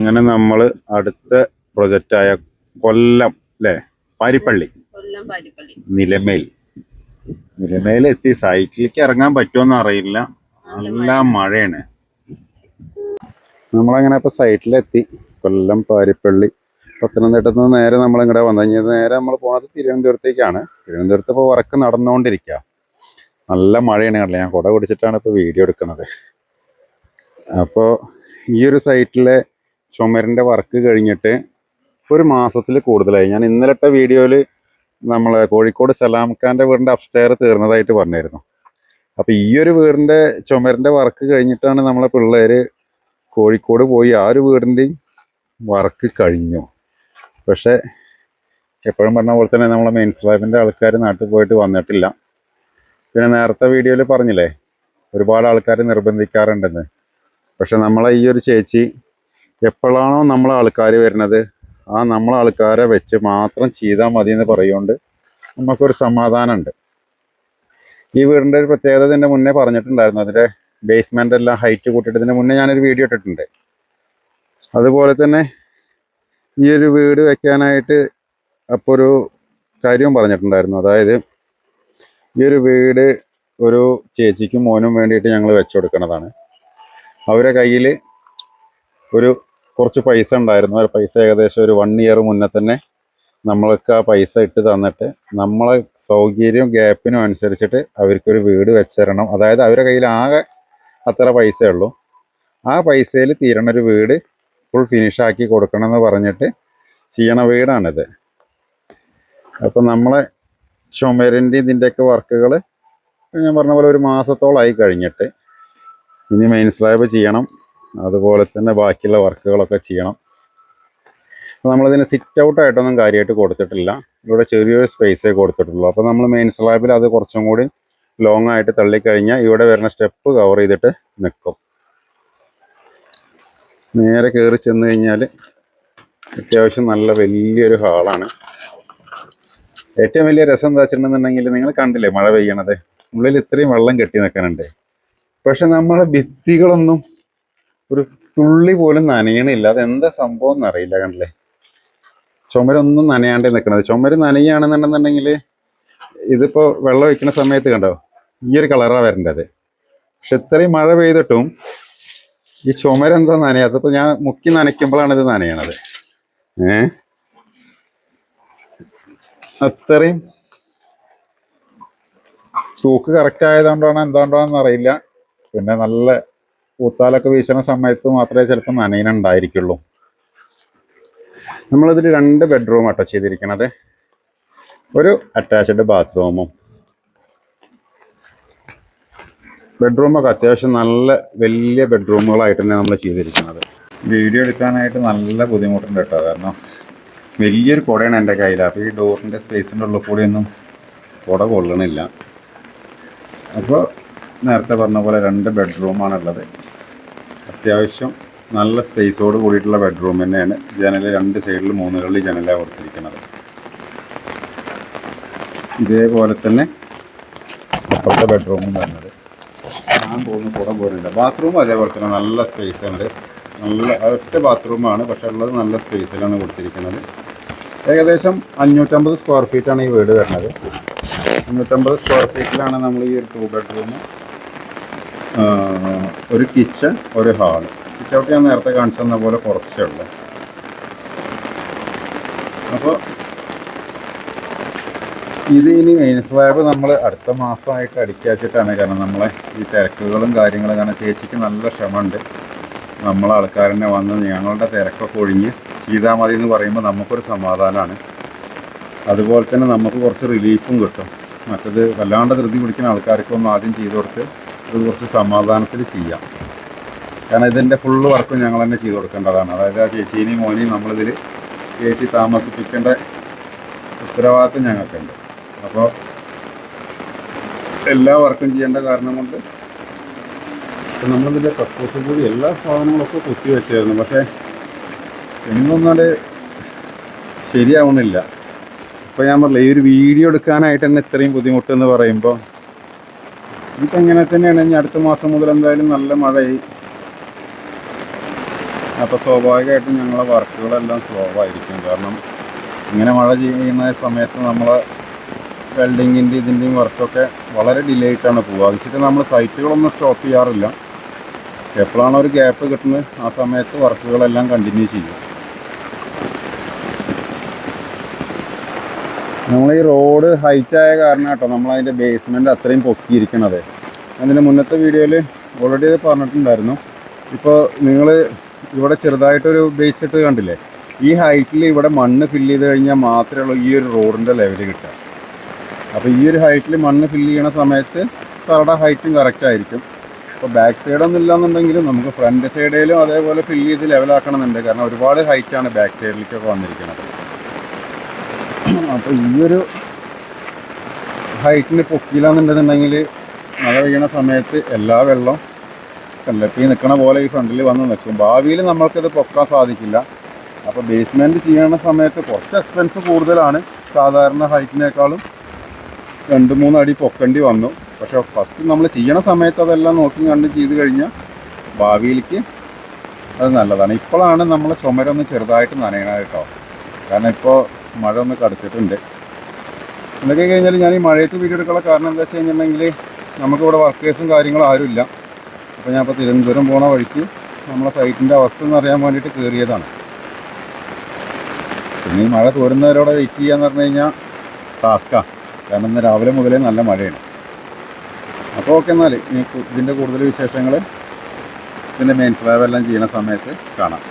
അങ്ങനെ നമ്മൾ അടുത്ത പ്രൊജക്റ്റായ കൊല്ലം അല്ലേ, പാരിപ്പള്ളി നിലമേൽ എത്തി. സൈറ്റിലേക്ക് ഇറങ്ങാൻ പറ്റുമെന്ന് അറിയില്ല, നല്ല മഴയാണ്. നമ്മളങ്ങനെ ഇപ്പൊ സൈറ്റിലെത്തി. കൊല്ലം പാരിപ്പള്ളി പത്തനംതിട്ടത്ത് നിന്ന് നേരെ നമ്മളിങ്ങടെ വന്നു കഴിഞ്ഞാൽ നേരെ നമ്മൾ പോണത് തിരുവനന്തപുരത്തേക്കാണ്. തിരുവനന്തപുരത്ത് ഇപ്പോൾ വർക്ക് നടന്നുകൊണ്ടിരിക്കുക. നല്ല മഴയാണ്. കണ്ടില്ല, ഞാൻ കുട പിടിച്ചിട്ടാണ് ഇപ്പോൾ വീഡിയോ എടുക്കുന്നത്. അപ്പോൾ ഈ ഒരു സൈറ്റിലെ ചുമരിൻ്റെ വർക്ക് കഴിഞ്ഞിട്ട് ഒരു മാസത്തിൽ കൂടുതലായി. ഞാൻ ഇന്നലത്തെ വീഡിയോയിൽ നമ്മൾ കോഴിക്കോട് സലാം ഖാൻ്റെ വീടിൻ്റെ അപ്സ്റ്റെയർ തീർന്നതായിട്ട് പറഞ്ഞിരുന്നു. അപ്പോൾ ഈ ഒരു വീടിൻ്റെ ചുമരിൻ്റെ വർക്ക് കഴിഞ്ഞിട്ടാണ് നമ്മളെ പിള്ളേർ കോഴിക്കോട് പോയി. ആ ഒരു വീടിൻ്റെയും വർക്ക് കഴിഞ്ഞു. പക്ഷേ എപ്പോഴും പറഞ്ഞ പോലെ തന്നെ നമ്മളെ മെയിൻ സ്ലാബിൻ്റെ ആൾക്കാർ നാട്ടിൽ പോയിട്ട് വന്നിട്ടില്ല. പിന്നെ നേരത്തെ വീഡിയോയിൽ പറഞ്ഞില്ലേ, ഒരുപാട് ആൾക്കാർ നിർബന്ധിക്കാറുണ്ടെന്ന്. പക്ഷെ നമ്മളെ ഈ ഒരു ചേച്ചി എപ്പോഴാണോ നമ്മളെ ആൾക്കാർ വരുന്നത് ആ നമ്മളെ ആൾക്കാരെ വെച്ച് മാത്രം ചെയ്താൽ മതി എന്ന് പറയുകൊണ്ട് നമുക്കൊരു സമാധാനമുണ്ട്. ഈ വീടിൻ്റെ ഒരു പ്രത്യേകത ഇതിൻ്റെ മുന്നേ പറഞ്ഞിട്ടുണ്ടായിരുന്നു. അതിൻ്റെ ബേസ്മെൻ്റ് എല്ലാം ഹൈറ്റ് കൂട്ടിയിട്ട് ഇതിൻ്റെ മുന്നേ ഞാനൊരു വീഡിയോ ഇട്ടിട്ടുണ്ട്. അതുപോലെ തന്നെ ഈ ഒരു വീട് വെക്കാനായിട്ട് അപ്പോൾ ഒരു കാര്യവും പറഞ്ഞിട്ടുണ്ടായിരുന്നു. അതായത് ഈ ഒരു വീട് ഒരു ചേച്ചിക്കും മോനും വേണ്ടിയിട്ട് ഞങ്ങൾ വെച്ചു കൊടുക്കുന്നതാണ്. അവരുടെ കയ്യിൽ ഒരു കുറച്ച് പൈസ ഉണ്ടായിരുന്നു. ആ പൈസ ഏകദേശം ഒരു 1 ഇയർ മുന്നേ തന്നെ നമ്മൾക്ക് ആ പൈസ ഇട്ട് തന്നിട്ട് നമ്മളെ സൗകര്യവും ഗ്യാപ്പിനും അനുസരിച്ചിട്ട് അവർക്കൊരു വീട് വെച്ചിരണം. അതായത് അവരുടെ കയ്യിൽ ആകെ അത്ര പൈസയേ ഉള്ളൂ. ആ പൈസയിൽ തീരണൊരു വീട് ഫുൾ ഫിനിഷാക്കി കൊടുക്കണം എന്ന് പറഞ്ഞിട്ട് ചെയ്യണ വീടാണിത്. അപ്പം നമ്മളെ ചുമരിൻ്റെ ഇതിൻ്റെയൊക്കെ വർക്കുകൾ ഞാൻ പറഞ്ഞ പോലെ ഒരു മാസത്തോളമായി കഴിഞ്ഞിട്ട് ഇനി മെയിൻ സ്ലാബ് ചെയ്യണം. അതുപോലെ തന്നെ ബാക്കിയുള്ള വർക്കുകളൊക്കെ ചെയ്യണം. അപ്പോൾ നമ്മളിതിന് സിറ്റ് ഔട്ടായിട്ടൊന്നും കാര്യമായിട്ട് കൊടുത്തിട്ടില്ല. ഇവിടെ ചെറിയൊരു സ്പേസേ കൊടുത്തിട്ടുള്ളൂ. അപ്പോൾ നമ്മൾ മെയിൻ സ്ലാബിൽ അത് കുറച്ചും കൂടി ലോങ് ആയിട്ട് തള്ളിക്കഴിഞ്ഞാൽ ഇവിടെ വരുന്ന സ്റ്റെപ്പ് കവർ ചെയ്തിട്ട് നിൽക്കും. നേരെ കയറി ചെന്ന് കഴിഞ്ഞാൽ അത്യാവശ്യം നല്ല വലിയൊരു ഹാളാണ്. ഏറ്റവും വലിയ രസം എന്താ വെച്ചിട്ടുണ്ടെന്നുണ്ടെങ്കിൽ, നിങ്ങൾ കണ്ടില്ലേ മഴ പെയ്യണത്, ഉള്ളിൽ ഇത്രയും വെള്ളം കെട്ടി നിൽക്കാനുണ്ട്. പക്ഷെ നമ്മളെ ഭിത്തികളൊന്നും ഒരു തുള്ളി പോലും നനയണില്ല. അതെന്താ സംഭവം എന്നറിയില്ല. കണ്ടില്ലേ, ചുമരൊന്നും നനയാണ്ട് നിൽക്കണത്. ചുമര് നനയുകയാണെന്നുണ്ടെന്നുണ്ടെങ്കിൽ ഇതിപ്പോൾ വെള്ളം ഒഴിക്കുന്ന സമയത്ത് കണ്ടോ ഈ ഒരു കളറാണ് വരേണ്ടത്. പക്ഷെ ഇത്രയും മഴ പെയ്തിട്ടും ഈ ചുമരെന്താ നനയാത്തത്? ഇപ്പോൾ ഞാൻ മുക്കി നനയ്ക്കുമ്പോഴാണ് ഇത് നനയണത്. അത്രയും തൂക്ക് കറക്റ്റ് ആയതുകൊണ്ടാണ് എന്തുകൊണ്ടാണെന്ന് അറിയില്ല. പിന്നെ നല്ല ഊത്താലൊക്കെ വീശുന്ന സമയത്ത് മാത്രമേ ചിലപ്പോൾ നനയുന്നുണ്ടായിരിക്കുള്ളൂ. നമ്മളിതിൽ 2 ബെഡ്റൂം അറ്റാച്ച് ചെയ്തിരിക്കണത്. ഒരു അറ്റാച്ച്ഡ് ബാത്റൂമും. ബെഡ്റൂമൊക്കെ അത്യാവശ്യം നല്ല വലിയ ബെഡ്റൂമുകളായിട്ട് തന്നെ നമ്മൾ ചെയ്തിരിക്കുന്നത്. വീഡിയോ എടുക്കാനായിട്ട് നല്ല ബുദ്ധിമുട്ടുണ്ട് കേട്ടോ. കാരണം വലിയൊരു കുടയാണ് എൻ്റെ കയ്യിൽ. അപ്പോൾ ഈ ഡോറിൻ്റെ സ്പേസിൻ്റെ ഉള്ളിൽ കൂടിയൊന്നും കുട കൊള്ളണില്ല. അപ്പോൾ നേരത്തെ പറഞ്ഞ പോലെ 2 ബെഡ്റൂമാണുള്ളത്. അത്യാവശ്യം നല്ല സ്പേസോട് കൂടിയിട്ടുള്ള ബെഡ്റൂം തന്നെയാണ്. ജനൽ 2 സൈഡിൽ 3 കള്ളി ജനലാണ് കൊടുത്തിരിക്കുന്നത്. ഇതേപോലെ തന്നെ അപ്പുറത്തെ ബെഡ്റൂമും വരുന്നത്. ഞാൻ പോകുന്ന കുട പോലുണ്ട്. ബാത്റൂം അതേപോലെ തന്നെ നല്ല സ്പേസ് ഉണ്ട്. നല്ല ഒറ്റ ബാത്റൂമാണ്, പക്ഷെ ഉള്ളത് നല്ല സ്പേസിലാണ് കൊടുത്തിരിക്കുന്നത്. ഏകദേശം 550 സ്ക്വയർ ഫീറ്റാണ് ഈ വീട് വരുന്നത്. 550 സ്ക്വയർ ഫീറ്റിലാണ് നമ്മൾ ഈ ഒരു 2 ബെഡ്റൂം, ഒരു കിച്ചൺ, ഒരു ഹാള്. സിറ്റ് ഔട്ട് ഞാൻ നേരത്തെ കാണിച്ചു തന്ന പോലെ കുറച്ചേ ഉള്ളൂ. അപ്പോൾ ഇത് ഇനി മെയിൻ സ്ലാബ് നമ്മൾ അടുത്ത മാസമായിട്ട് അടിക്കാച്ചിട്ടാണ്. കാരണം നമ്മളെ ഈ തിരക്കുകളും കാര്യങ്ങളും, കാരണം ചേച്ചിക്ക് നല്ല ക്ഷമയുണ്ട്. നമ്മളെ ആൾക്കാരെന്നെ വന്ന് ഞങ്ങളുടെ തിരക്കൊക്കെ ഒഴിഞ്ഞ് ചെയ്താൽ മതി എന്ന് പറയുമ്പോൾ നമുക്കൊരു സമാധാനമാണ്. അതുപോലെ തന്നെ നമുക്ക് കുറച്ച് റിലീഫും കിട്ടും. മറ്റത് വല്ലാണ്ട് ധൃതി പിടിക്കുന്ന ആൾക്കാർക്കൊന്നും ആദ്യം ചെയ്ത് കൊടുത്ത് ഇത് കുറച്ച് സമാധാനത്തിൽ ചെയ്യാം. കാരണം ഇതിൻ്റെ ഫുള്ള് വർക്കും ഞങ്ങൾ തന്നെ ചെയ്ത് കൊടുക്കേണ്ടതാണ്. അതായത് ആ ചേച്ചീനെയും മോനെയും നമ്മളിതിൽ കയറ്റി താമസിപ്പിക്കേണ്ട ഉത്തരവാദിത്വം ഞങ്ങൾക്കുണ്ട്. അപ്പോൾ എല്ലാ വർക്കും ചെയ്യേണ്ട കാരണം കൊണ്ട് നമ്മളിതിൻ്റെ കക്കൂസും കൂടി എല്ലാ സാധനങ്ങളൊക്കെ കുത്തി വെച്ചായിരുന്നു. പക്ഷേ എന്നൊന്നാല് ശരിയാവണില്ല. ഇപ്പോൾ ഞാൻ പറഞ്ഞില്ല, ഈ ഒരു വീഡിയോ എടുക്കാനായിട്ട് തന്നെ ഇത്രയും ബുദ്ധിമുട്ടെന്ന് പറയുമ്പോൾ ഇപ്പം ഇങ്ങനെ തന്നെയാണ്. ഇനി അടുത്ത മാസം മുതൽ എന്തായാലും നല്ല മഴയായി അപ്പോൾ സ്വാഭാവികമായിട്ടും ഞങ്ങളെ വർക്കുകളെല്ലാം സ്ലോ ആയിരിക്കും. കാരണം ഇങ്ങനെ മഴ ചെയ്യുന്ന സമയത്ത് നമ്മൾ വെൽഡിങ്ങിൻ്റെ ഇതിൻ്റെയും വർക്കൊക്കെ വളരെ ഡിലേ ആയിട്ടാണ് പോകുക. അത് വെച്ചിട്ട് നമ്മൾ സൈറ്റുകളൊന്നും സ്റ്റോപ്പ് ചെയ്യാറില്ല. എപ്പോഴാണ് ഒരു ഗ്യാപ്പ് കിട്ടുന്നത് ആ സമയത്ത് വർക്കുകളെല്ലാം കണ്ടിന്യൂ ചെയ്യും. നമ്മൾ ഈ റോഡ് ഹൈറ്റ് ആയ കാരണം കേട്ടോ നമ്മളതിൻ്റെ ബേസ്മെൻറ്റ് അത്രയും പൊക്കിയിരിക്കണത്. അതിൻ്റെ മുന്നത്തെ വീഡിയോയിൽ ഓൾറെഡി അത് പറഞ്ഞിട്ടുണ്ടായിരുന്നു. ഇപ്പോൾ നിങ്ങൾ ഇവിടെ ചെറുതായിട്ടൊരു ബേസ് ഇട്ട് കണ്ടില്ലേ, ഈ ഹൈറ്റിൽ ഇവിടെ മണ്ണ് ഫില്ല് ചെയ്ത് കഴിഞ്ഞാൽ മാത്രമേ ഉള്ളൂ ഈ ഒരു റോഡിൻ്റെ ലെവൽ കിട്ടുക. അപ്പോൾ ഈ ഒരു ഹൈറ്റിൽ മണ്ണ് ഫില്ല് ചെയ്യണ സമയത്ത് തറയുടെ ഹൈറ്റും കറക്റ്റ് ആയിരിക്കും. അപ്പോൾ ബാക്ക് സൈഡൊന്നും ഇല്ലാന്നുണ്ടെങ്കിലും നമുക്ക് ഫ്രണ്ട് സൈഡിലും അതേപോലെ ഫില്ല് ചെയ്ത് ലെവലാക്കണമെന്നുണ്ട്. കാരണം ഒരുപാട് ഹൈറ്റാണ് ബാക്ക് സൈഡിലേക്കൊക്കെ വന്നിരിക്കുന്നത്. അപ്പോൾ ഈ ഒരു ഹൈറ്റിന് പൊക്കിയില്ലാന്നുണ്ടെന്നുണ്ടെങ്കിൽ മഴ പെയ്യണ സമയത്ത് എല്ലാ വെള്ളം കല്ലപ്പി നിൽക്കണ പോലെ ഈ ഫ്രണ്ടിൽ വന്ന് നിൽക്കും. ഭാവിയിൽ നമ്മൾക്കിത് പൊക്കാൻ സാധിക്കില്ല. അപ്പോൾ ബേസ്മെൻറ്റ് ചെയ്യണ സമയത്ത് കുറച്ച് എക്സ്പെൻസ് കൂടുതലാണ്. സാധാരണ ഹൈറ്റിനേക്കാളും 2-3 അടി പൊക്കേണ്ടി വന്നു. പക്ഷേ ഫസ്റ്റ് നമ്മൾ ചെയ്യണ സമയത്ത് അതെല്ലാം നോക്കി കണ്ട് ചെയ്ത് കഴിഞ്ഞാൽ ഭാവിയിലേക്ക് അത് നല്ലതാണ്. ഇപ്പോഴാണ് നമ്മൾ ചുമരൊന്ന് ചെറുതായിട്ട് നനയണത് കേട്ടോ. കാരണം ഇപ്പോൾ മഴ ഒന്ന് കടുത്തിട്ടുണ്ട്. എന്തൊക്കെ കഴിഞ്ഞാൽ ഞാൻ ഈ മഴയത്ത് വീഡിയോ എടുക്കാനുള്ള കാരണം എന്താ വെച്ച് കഴിഞ്ഞിട്ടുണ്ടെങ്കിൽ നമുക്കിവിടെ വർക്കേഴ്സും കാര്യങ്ങളും ആരുമില്ല. അപ്പോൾ ഞാൻ ഇപ്പോൾ തിരുവനന്തപുരം പോണ വഴിക്ക് നമ്മളെ സൈറ്റിൻ്റെ അവസ്ഥ എന്ന് അറിയാൻ വേണ്ടിയിട്ട് കയറിയതാണ്. പിന്നെ ഈ മഴ തോരുന്നവരോടെ വെയിറ്റ് ചെയ്യാന്ന് പറഞ്ഞു കഴിഞ്ഞാൽ ടാസ്ക്കാണ്. കാരണം ഇന്ന് രാവിലെ മുതലേ നല്ല മഴയാണ്. അപ്പോൾ ഓക്കെ, എന്നാൽ ഇനി ഇതിൻ്റെ കൂടുതൽ വിശേഷങ്ങൾ ഇതിൻ്റെ മെയിൻ സ്ലാബ് എല്ലാം ചെയ്യുന്ന സമയത്ത് കാണാം.